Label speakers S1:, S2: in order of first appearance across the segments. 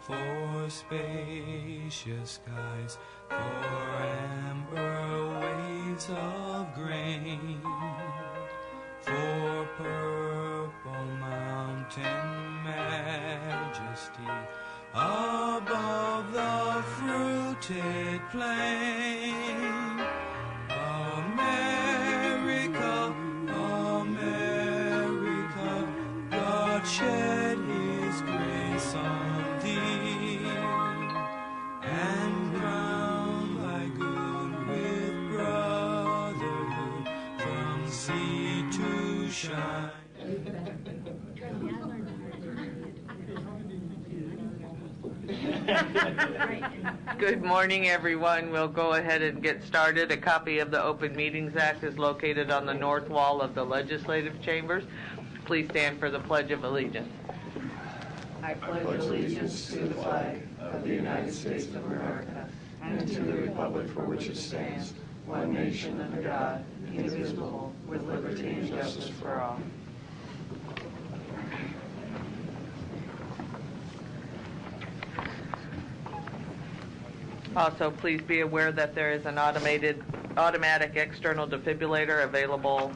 S1: for spacious skies, for amber waves of grain, for purple mountain majesty above the fruited plain. America, America, God shed his grace on thee, and crown thy good with brotherhood from sea to shine.
S2: Good morning, everyone. We'll go ahead and get started. A copy of the Open Meetings Act is located on the north wall of the legislative chambers. Please stand for the Pledge of Allegiance.
S3: I pledge allegiance to the flag of the United States of America and to the republic for which it stands, one nation under God, indivisible, with liberty and justice for all.
S2: Also, please be aware that there is an automatic external defibrillator available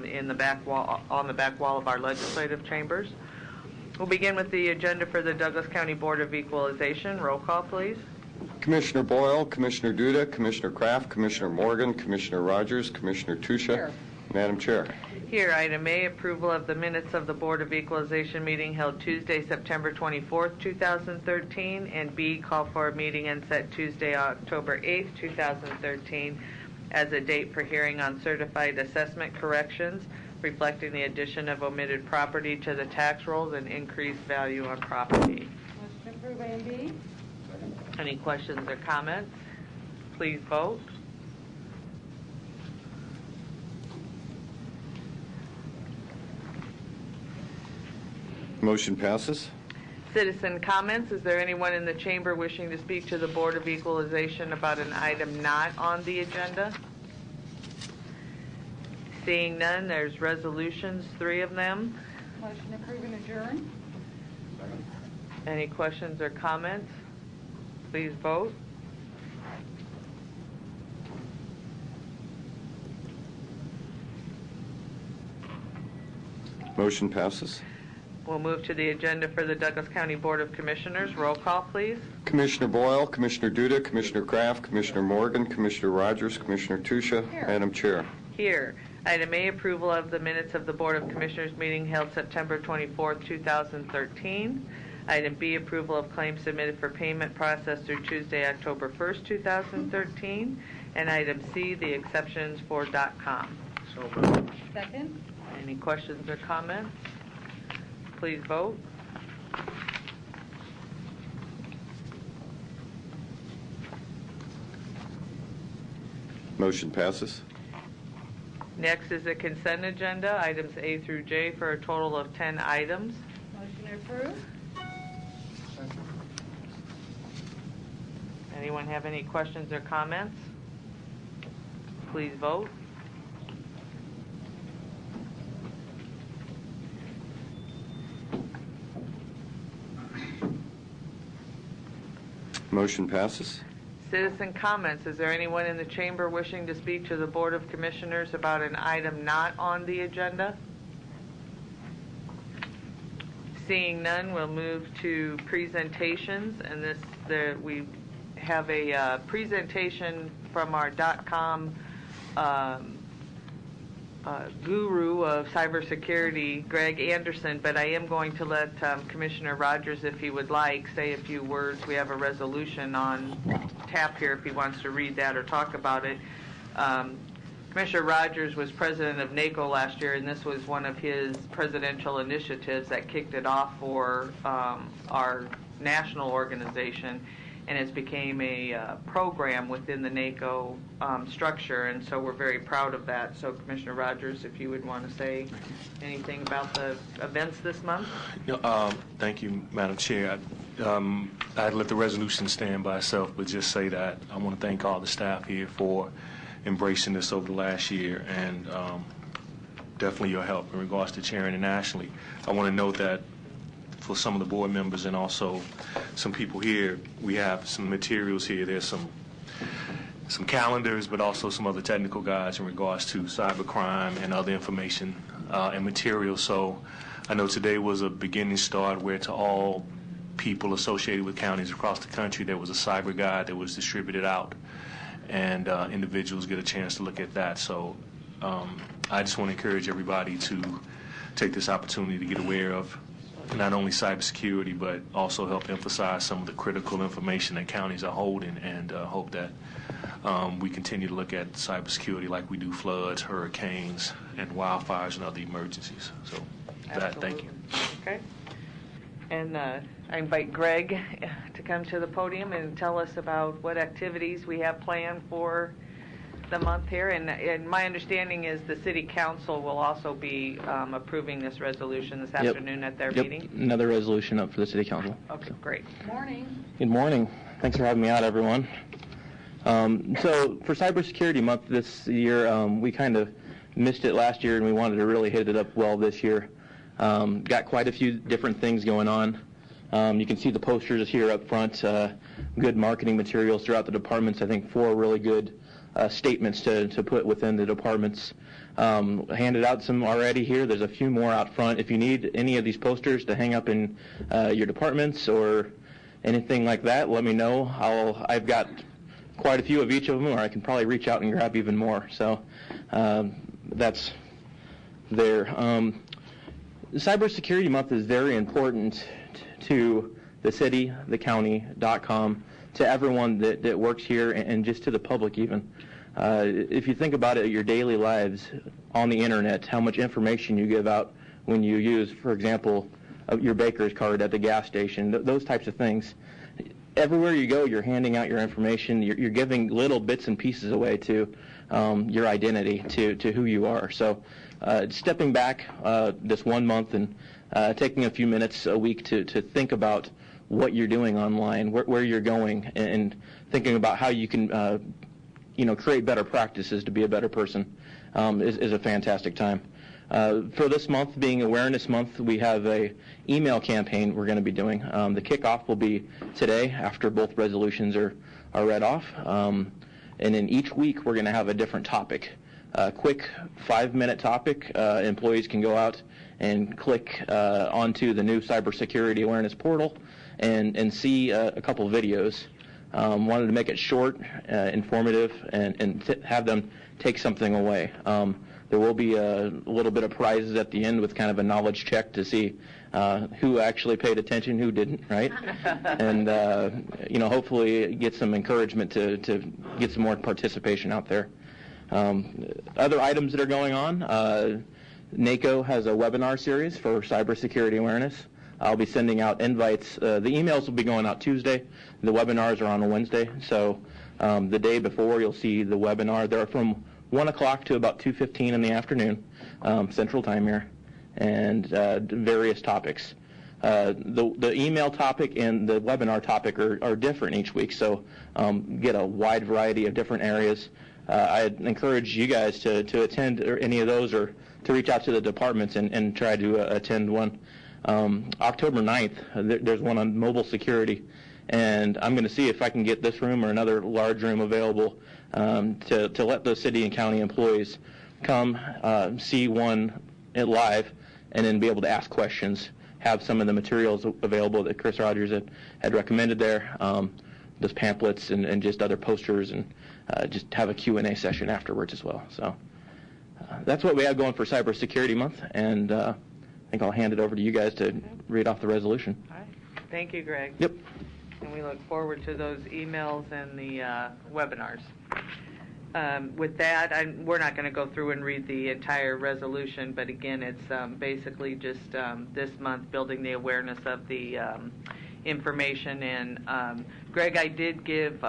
S2: in the back wall, on the back wall of our legislative chambers. We'll begin with the agenda for the Douglas County Board of Equalization. Roll call, please.
S4: Commissioner Boyle, Commissioner Duda, Commissioner Kraft, Commissioner Morgan, Commissioner Rogers, Commissioner Tusha.
S3: Here.
S4: Madam Chair.
S2: Here, item A, approval of the minutes of the Board of Equalization meeting held Tuesday, September 24th, 2013, and B, call for a meeting and set Tuesday, October 8th, 2013, as a date for hearing on certified assessment corrections, reflecting the addition of omitted property to the tax rolls and increased value on property.
S3: Motion to approve A and B.
S2: Any questions or comments? Please vote.
S4: Motion passes.
S2: Citizen comments. Is there anyone in the chamber wishing to speak to the Board of Equalization about an item not on the agenda? Seeing none, there's resolutions, 3 of them.
S3: Motion to approve and adjourn.
S2: Any questions or comments? Please vote.
S4: Motion passes.
S2: We'll move to the agenda for the Douglas County Board of Commissioners. Roll call, please.
S4: Commissioner Boyle, Commissioner Duda, Commissioner Kraft, Commissioner Morgan, Commissioner Rogers, Commissioner Tusha.
S3: Here.
S4: Madam Chair.
S2: Here. Item A, approval of the minutes of the Board of Commissioners meeting held September 24th, 2013. Item B, approval of claims submitted for payment processed through Tuesday, October 1st, 2013. And item C, the exceptions for .com.
S4: So moved.
S3: Second.
S2: Any questions or comments? Please vote.
S4: Motion passes.
S2: Next is the consent agenda, items A through J, for a total of 10 items.
S3: Motion to approve.
S2: Anyone have any questions or comments? Please vote.
S4: Motion passes.
S2: Citizen comments. Is there anyone in the chamber wishing to speak to the Board of Commissioners about an item not on the agenda? Seeing none, we'll move to presentations, and we have a presentation from our .com guru of cybersecurity, Greg Anderson, but I am going to let Commissioner Rogers, if he would like, say a few words. We have a resolution on tap here if he wants to read that or talk about it. Commissioner Rogers was president of NACO last year, and this was one of his presidential initiatives that kicked it off for our national organization, and it's became a program within the NACO structure, and so we're very proud of that. So Commissioner Rogers, if you would want to say anything about the events this month.
S5: Thank you, Madam Chair. I'd let the resolution stand by itself, but just say that I want to thank all the staff here for embracing this over the last year, and definitely your help in regards to chairing it nationally. I want to note that for some of the board members and also some people here. We have some materials here. There's some calendars, but also some other technical guides in regards to cybercrime and other information and materials. So I know today was a beginning start where to all people associated with counties across the country, there was a cyber guide that was distributed out, and individuals get a chance to look at that. So I just want to encourage everybody to take this opportunity to get aware of not only cybersecurity, but also help emphasize some of the critical information that counties are holding, and hope that we continue to look at cybersecurity like we do floods, hurricanes, and wildfires and other emergencies. So that, thank you.
S2: Okay. And I invite Greg to come to the podium and tell us about what activities we have planned for the month here. And my understanding is the City Council will also be approving this resolution this afternoon at their meeting.
S6: Another resolution up for the City Council.
S2: Okay, great.
S3: Morning.
S6: Good morning. Thanks for having me out, everyone. So for Cybersecurity Month this year, we kind of missed it last year, and we wanted to really hit it up well this year. Got quite a few different things going on. You can see the posters here up front, good marketing materials throughout the departments. I think 4 really good statements to put within the departments. Handed out some already here. There's a few more out front. If you need any of these posters to hang up in your departments or anything like that, let me know. I've got quite a few of each of them, or I can probably reach out and grab even more. So that's there. Cybersecurity Month is very important to the city, the county, .com, to everyone that works here, and just to the public even. If you think about it, your daily lives on the internet, how much information you give out when you use, for example, your baker's card at the gas station, those types of things. Everywhere you go, you're handing out your information. You're giving little bits and pieces away to your identity, to who you are. So stepping back this 1 month and taking a few minutes a week to think about what you're doing online, where you're going, and thinking about how you can create better practices to be a better person is a fantastic time. For this month, being Awareness Month, we have a email campaign we're going to be doing. The kickoff will be today after both resolutions are read off. And in each week, we're going to have a different topic. A quick 5-minute topic. Employees can go out and click onto the new Cybersecurity Awareness portal and see a couple videos. Wanted to make it short, informative, and have them take something away. There will be a little bit of prizes at the end with kind of a knowledge check to see who actually paid attention, who didn't, right? And hopefully get some encouragement to get some more participation out there. Other items that are going on, NACO has a webinar series for cybersecurity awareness. I'll be sending out invites. The emails will be going out Tuesday. The webinars are on a Wednesday. So the day before, you'll see the webinar. They're from 1 o'clock to about 2:15 in the afternoon, Central Time here, and various topics. The email topic and the webinar topic are different each week, so get a wide variety of different areas. I'd encourage you guys to attend any of those, or to reach out to the departments and try to attend one. October 9th, there's one on mobile security, and I'm going to see if I can get this room or another large room available to let the city and county employees come see one live, and then be able to ask questions, have some of the materials available that Chris Rogers had recommended there, those pamphlets and just other posters, and just have a Q&A session afterwards as well. So that's what we have going for Cybersecurity Month, and I think I'll hand it over to you guys to read off the resolution.
S2: All right. Thank you, Greg.
S6: Yep.
S2: And we look forward to those emails and the webinars. With that, we're not going to go through and read the entire resolution, but again, it's basically just this month building the awareness of the information. And Greg, I did give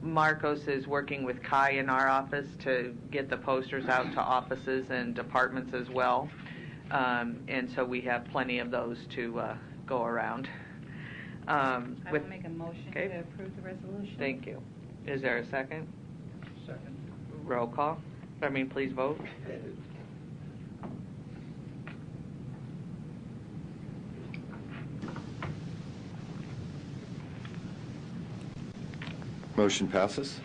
S2: Marcos is working with Kai in our office to get the posters out to offices and departments as well. And so we have plenty of those to go around.
S7: I will make a motion to approve the resolution.
S2: Thank you. Is there a second?
S1: Second.
S2: Roll call. Please vote.
S4: Motion passes.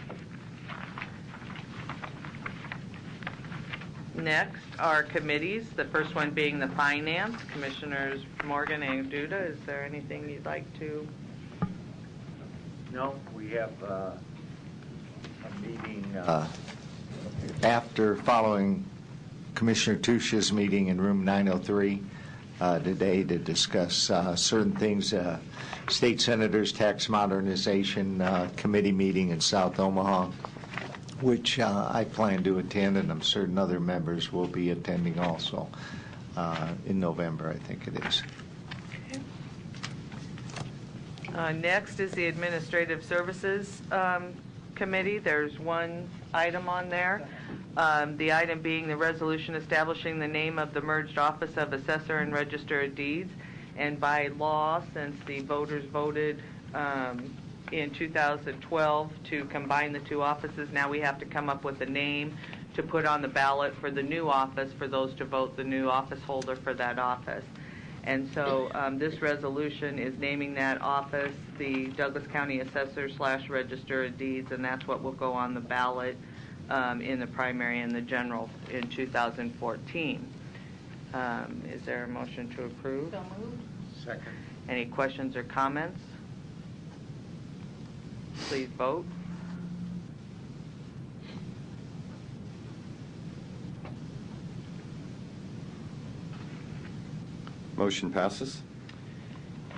S2: Next are committees, the first one being the Finance. Commissioners Morgan and Duda, is there anything you'd like to?
S8: No, we have a meeting after following Commissioner Tusha's meeting in room 903 today to discuss certain things. State Senators Tax Modernization Committee meeting in South Omaha, which I plan to attend, and I'm certain other members will be attending also in November, I think it is.
S2: Next is the Administrative Services Committee. There's one item on there. The item being the resolution establishing the name of the merged Office of Assessor and Register of Deeds. And by law, since the voters voted in 2012 to combine the two offices, now we have to come up with a name to put on the ballot for the new office for those to vote the new office holder for that office. And so this resolution is naming that office the Douglas County Assessor / Register of Deeds, and that's what will go on the ballot in the primary and the general in 2014. Is there a motion to approve?
S7: So moved.
S8: Second.
S2: Any questions or comments? Please vote.
S4: Motion passes.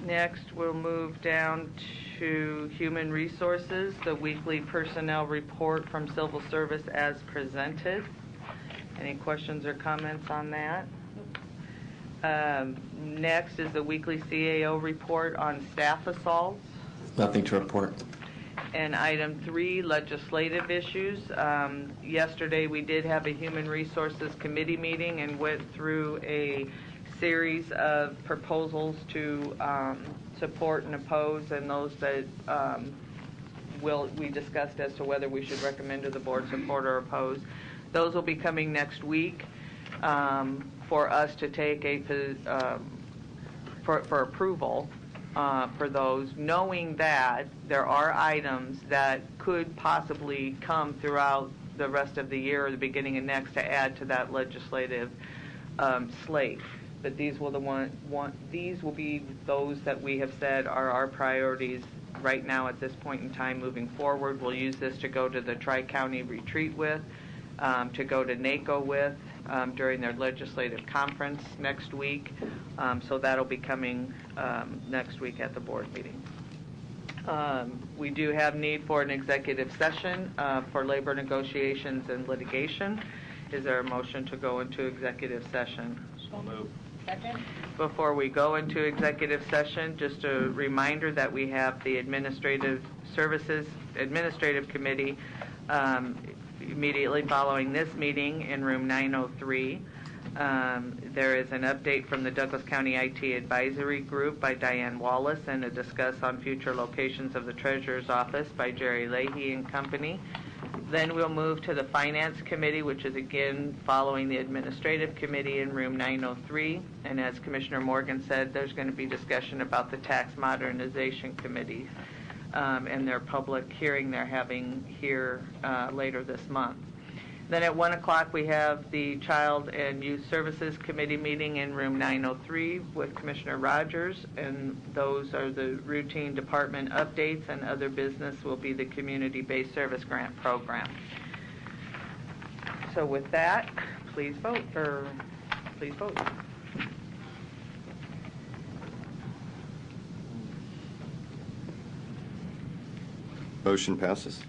S2: Next, we'll move down to Human Resources, the weekly personnel report from Civil Service as presented. Any questions or comments on that? Next is the weekly CAO report on staff assaults.
S9: Nothing to report.
S2: And item 3, legislative issues. Yesterday we did have a Human Resources Committee meeting and went through a series of proposals to support and oppose, and those that we discussed as to whether we should recommend to the board support or oppose. Those will be coming next week for us to take for approval for those, knowing that there are items that could possibly come throughout the rest of the year or the beginning of next to add to that legislative slate. But these will be those that we have said are our priorities right now at this point in time moving forward. We'll use this to go to the Tri-County retreat with, to go to NACO with during their legislative conference next week. So that'll be coming next week at the board meeting. We do have need for an executive session for labor negotiations and litigation. Is there a motion to go into executive session?
S8: So moved.
S7: Second.
S2: Before we go into executive session, just a reminder that we have the Administrative Services Administrative Committee immediately following this meeting in room 903. There is an update from the Douglas County IT Advisory Group by Diane Wallace and a discuss on future locations of the Treasurer's Office by Jerry Leahy and Company. Then we'll move to the Finance Committee, which is again following the Administrative Committee in room 903. And as Commissioner Morgan said, there's going to be discussion about the Tax Modernization Committee and their public hearing they're having here later this month. Then at 1 o'clock we have the Child and Youth Services Committee meeting in room 903 with Commissioner Rogers, and those are the routine department updates, and other business will be the Community-Based Service Grant Program. So with that, please vote.
S4: Motion passes.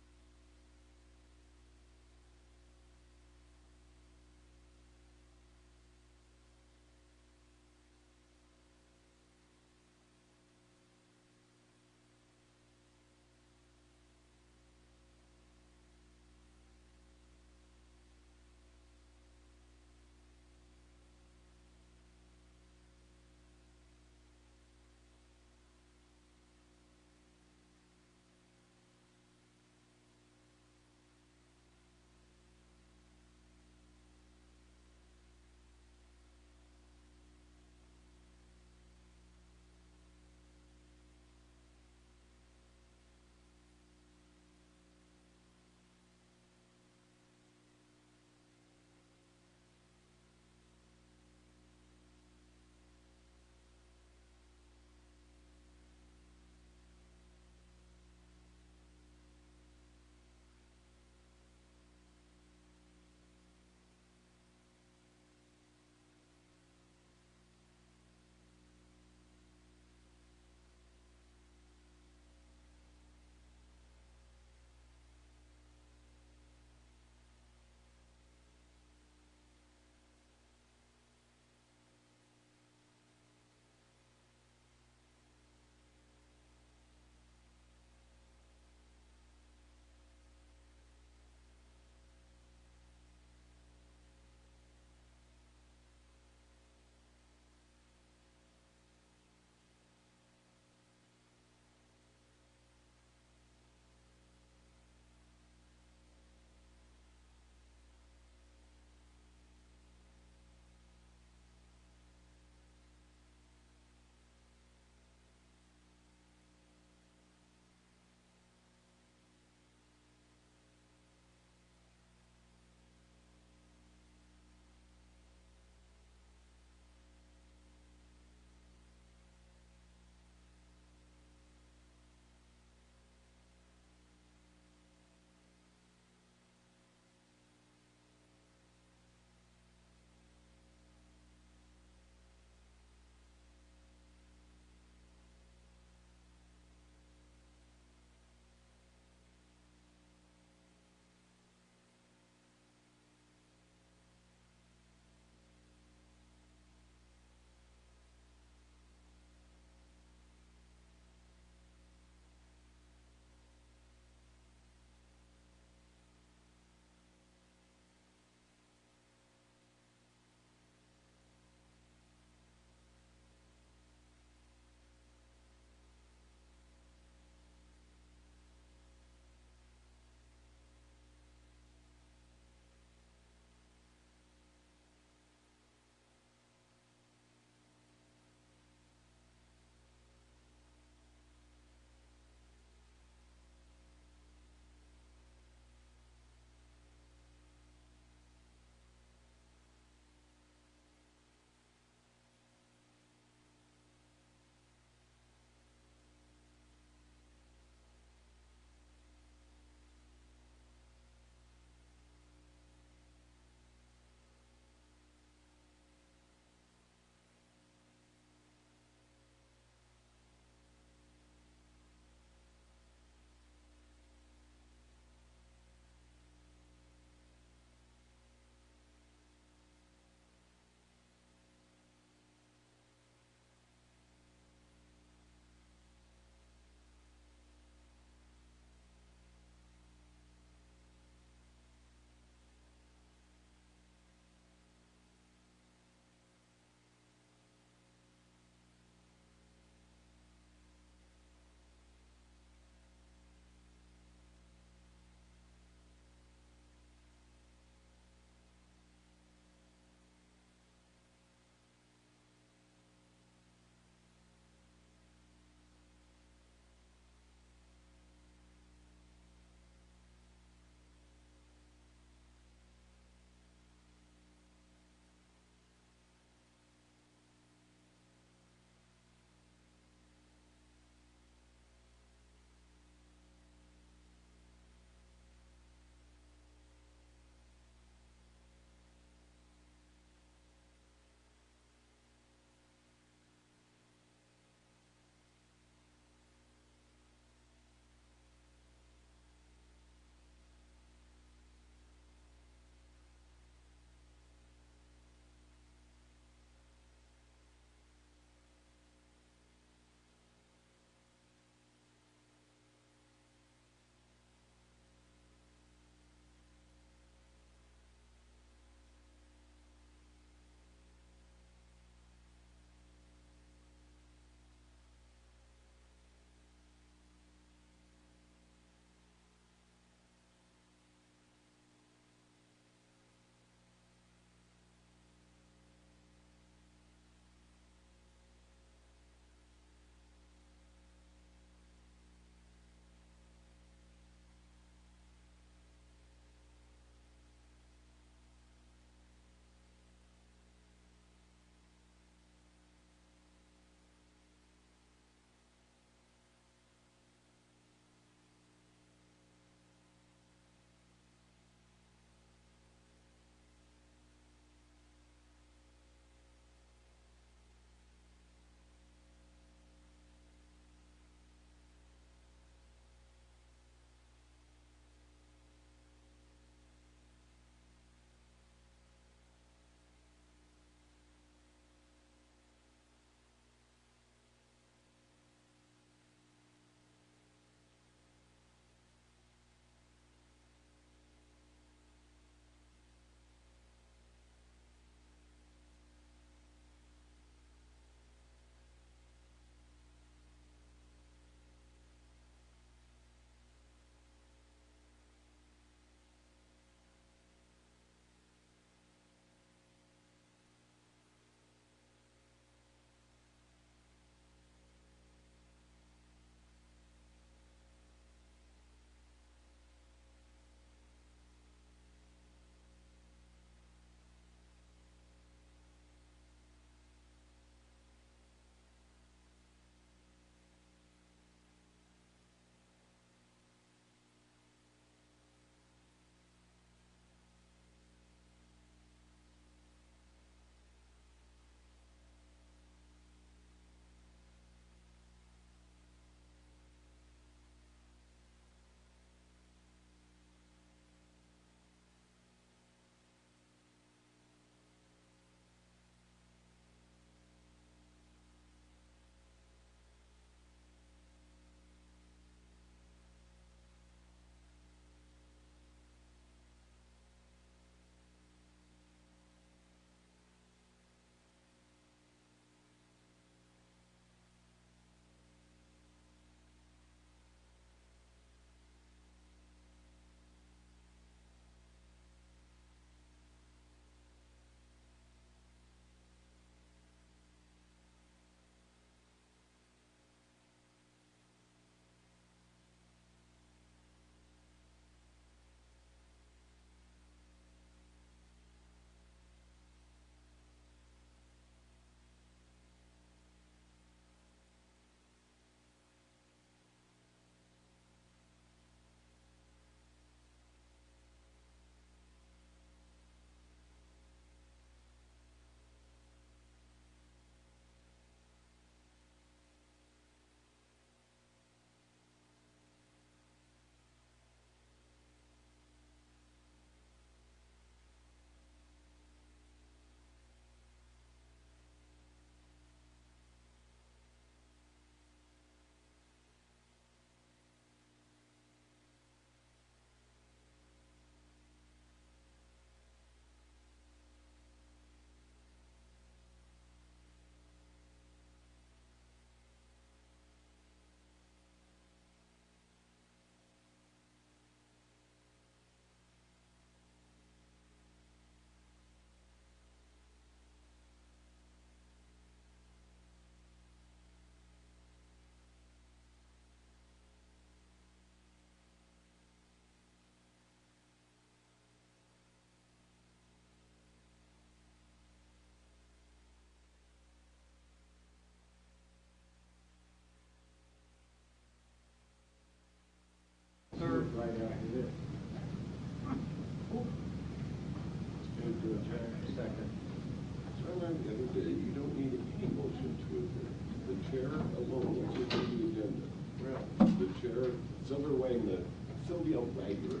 S9: It's another way that Sylvia Wagner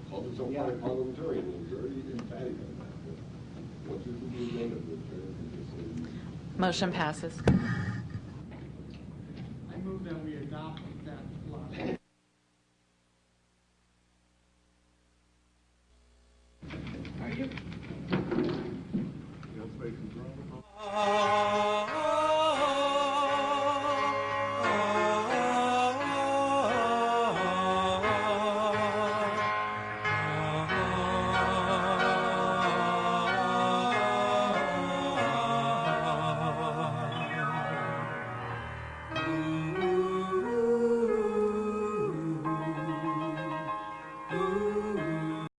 S9: called herself parliamentarian. And very emphatic on that. What you can do then of this?
S7: Motion passes.
S10: I move that we adopt that law.
S9: Are you?